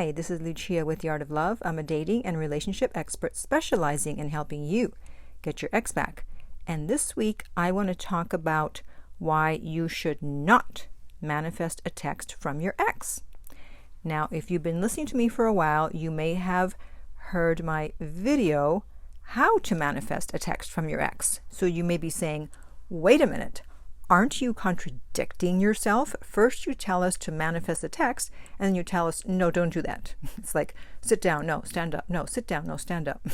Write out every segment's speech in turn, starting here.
Hi, this is Lucia with The Art of Love. I'm a dating and relationship expert specializing in helping you get your ex back. And this week, I want to talk about why you should not manifest a text from your ex. Now, if you've been listening to me for a while, you may have heard my video, How to Manifest a Text from Your Ex. So you may be saying, wait a minute, aren't you contradicting yourself? First you tell us to manifest a text, and then you tell us, no, don't do that. It's like, sit down, no, stand up, no, sit down, no, stand up.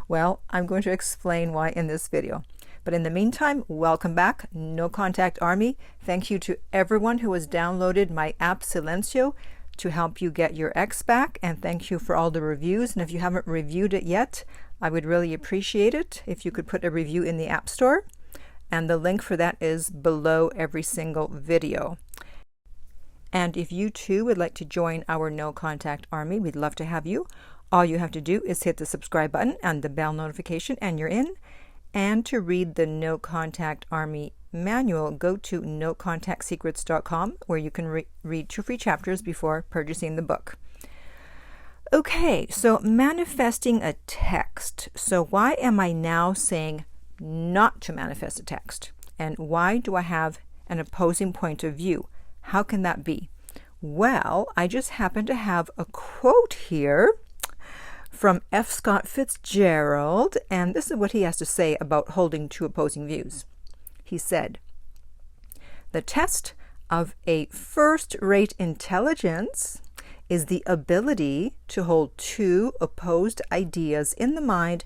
Well, I'm going to explain why in this video. But in the meantime, welcome back, No Contact Army. Thank you to everyone who has downloaded my app Silencio to help you get your ex back. And thank you for all the reviews. And if you haven't reviewed it yet, I would really appreciate it if you could put a review in the App Store. And the link for that is below every single video. And if you too would like to join our No Contact Army, we'd love to have you. All you have to do is hit the subscribe button and the bell notification and you're in. And to read the No Contact Army manual, go to nocontactsecrets.com where you can read 2 free chapters before purchasing the book. Okay, so manifesting a text. So why am I now saying not to manifest a text? And why do I have an opposing point of view? How can that be? Well, I just happen to have a quote here from F. Scott Fitzgerald, and this is what he has to say about holding 2 opposing views. He said, "The test of a first-rate intelligence is the ability to hold 2 opposed ideas in the mind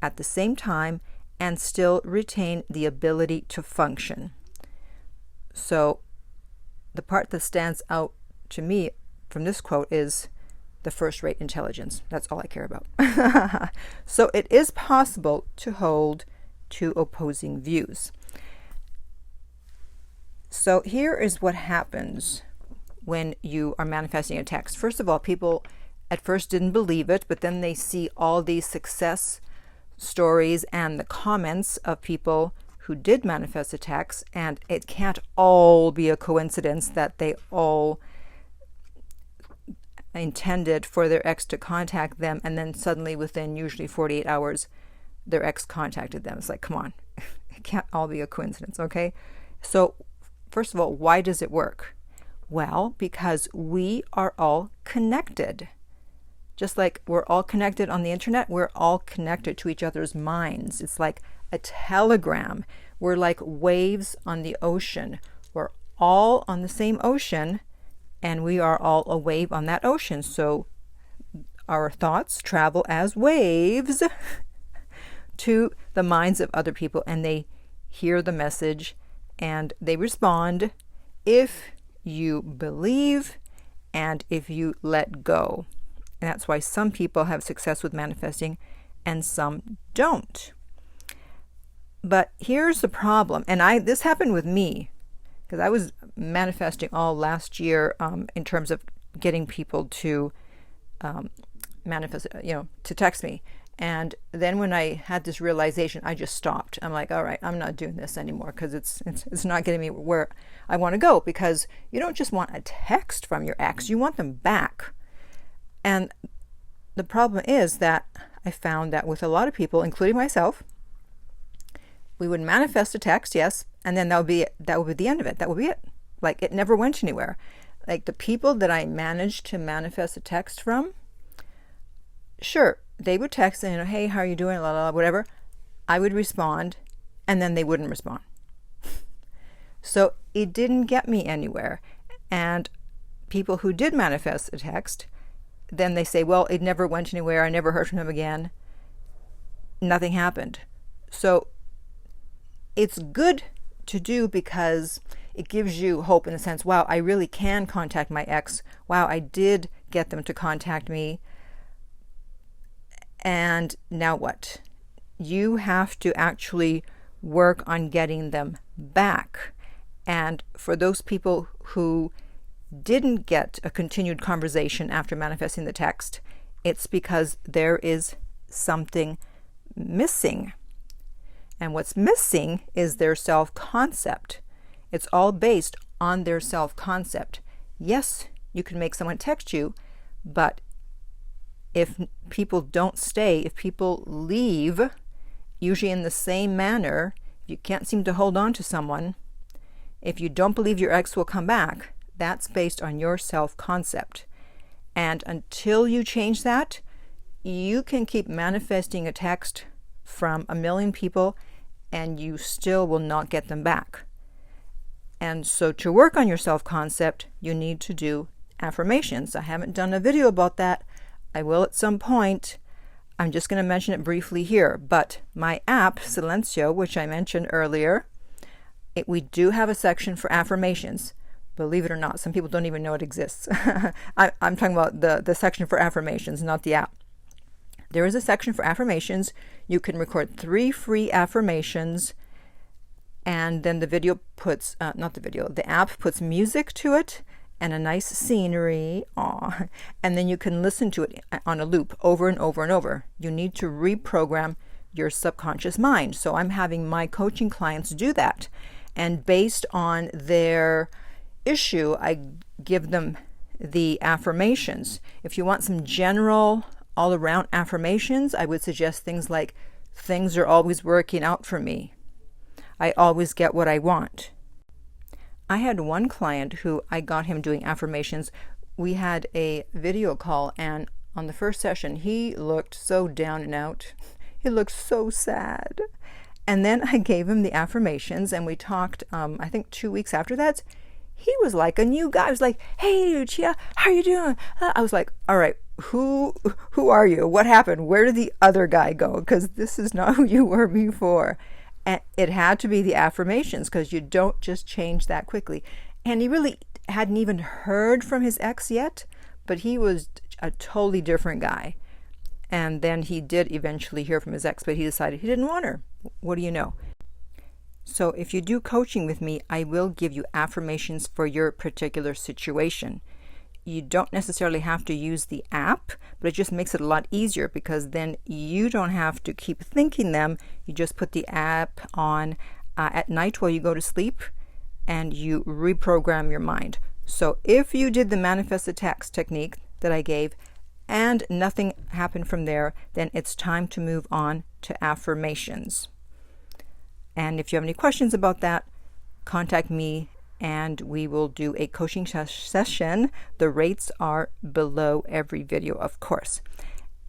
at the same time and still retain the ability to function." So the part that stands out to me from this quote is the first-rate intelligence. That's all I care about. So it is possible to hold 2 opposing views. So here is what happens when you are manifesting a text. First of all, people at first didn't believe it, but then they see all these success stories and the comments of people who did manifest a text, and it can't all be a coincidence that they all intended for their ex to contact them, and then suddenly within usually 48 hours their ex contacted them. It's like, come on, it can't all be a coincidence. Okay, so first of all, why does it work? Well, because we are all connected. Just like we're all connected on the internet, we're all connected to each other's minds. It's like a telegram. We're like waves on the ocean. We're all on the same ocean, and we are all a wave on that ocean. So our thoughts travel as waves to the minds of other people, and they hear the message and they respond if you believe and if you let go. And that's why some people have success with manifesting and some don't. But here's the problem, and this happened with me because I was manifesting all last year in terms of getting people to manifest, to text me. And then when I had this realization, I just stopped. I'm like, all right, I'm not doing this anymore because it's not getting me where I want to go. Because you don't just want a text from your ex, you want them back. And the problem is that I found that with a lot of people, including myself, we would manifest a text, yes, and then that would be the end of it. That would be it. Like, it never went anywhere. Like, the people that I managed to manifest a text from, sure, they would text and, hey, how are you doing, la, la, la, whatever. I would respond, and then they wouldn't respond. So it didn't get me anywhere. And people who did manifest a text, then they say, well, it never went anywhere. I never heard from him again. Nothing happened. So it's good to do because it gives you hope in the sense, wow, I really can contact my ex. Wow, I did get them to contact me. And now what? You have to actually work on getting them back. And for those people who didn't get a continued conversation after manifesting the text, it's because there is something missing. And what's missing is their self-concept. It's all based on their self-concept. Yes, you can make someone text you, But if people don't stay, if people leave, usually in the same manner, if you can't seem to hold on to someone, if you don't believe your ex will come back, that's based on your self-concept. And until you change that, you can keep manifesting a text from a million people and you still will not get them back. And so to work on your self-concept, you need to do affirmations. I haven't done a video about that. I will at some point. I'm just going to mention it briefly here. But my app, Silencio, which I mentioned earlier, we do have a section for affirmations. Believe it or not, some people don't even know it exists. I'm talking about the section for affirmations, not the app. There is a section for affirmations. You can record 3 free affirmations, and then the video puts, the app puts music to it and a nice scenery. And then you can listen to it on a loop over and over and over. You need to reprogram your subconscious mind. So I'm having my coaching clients do that. And based on their issue, I give them the affirmations. If you want some general all-around affirmations, I would suggest things like, things are always working out for me. I always get what I want. I had one client who I got him doing affirmations. We had a video call, and on the first session, he looked so down and out. He looked so sad. And then I gave him the affirmations, and we talked, I think 2 weeks after that. He was like a new guy. I was like, hey, Lucia, how are you doing? I was like, all right, who are you? What happened? Where did the other guy go? Because this is not who you were before. And it had to be the affirmations, because you don't just change that quickly. And he really hadn't even heard from his ex yet, but he was a totally different guy. And then he did eventually hear from his ex, but he decided he didn't want her. What do you know? So if you do coaching with me, I will give you affirmations for your particular situation. You don't necessarily have to use the app, but it just makes it a lot easier, because then you don't have to keep thinking them. You just put the app on at night while you go to sleep, and you reprogram your mind. So if you did the manifest a text technique that I gave and nothing happened from there, then it's time to move on to affirmations. And if you have any questions about that, contact me and we will do a coaching session. The rates are below every video, of course.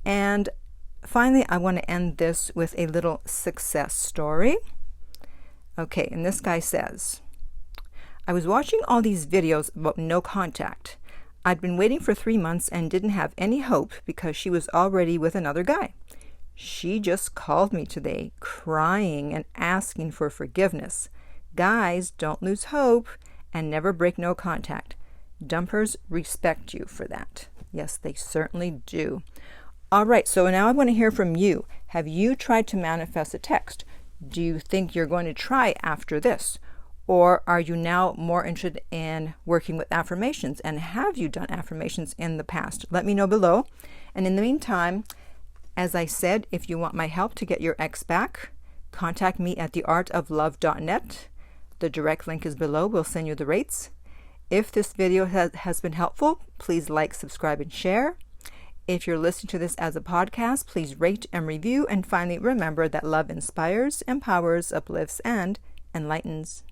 And finally, I want to end this with a little success story. Okay, and this guy says, I was watching all these videos about no contact. I'd been waiting for 3 months and didn't have any hope because she was already with another guy. She just called me today, crying and asking for forgiveness. Guys, don't lose hope and never break no contact. Dumpers respect you for that. Yes, they certainly do. All right, so now I want to hear from you. Have you tried to manifest a text? Do you think you're going to try after this? Or are you now more interested in working with affirmations? And have you done affirmations in the past? Let me know below. And in the meantime, as I said, if you want my help to get your ex back, contact me at theartoflove.net. The direct link is below. We'll send you the rates. If this video has been helpful, please like, subscribe, and share. If you're listening to this as a podcast, please rate and review. And finally, remember that love inspires, empowers, uplifts, and enlightens.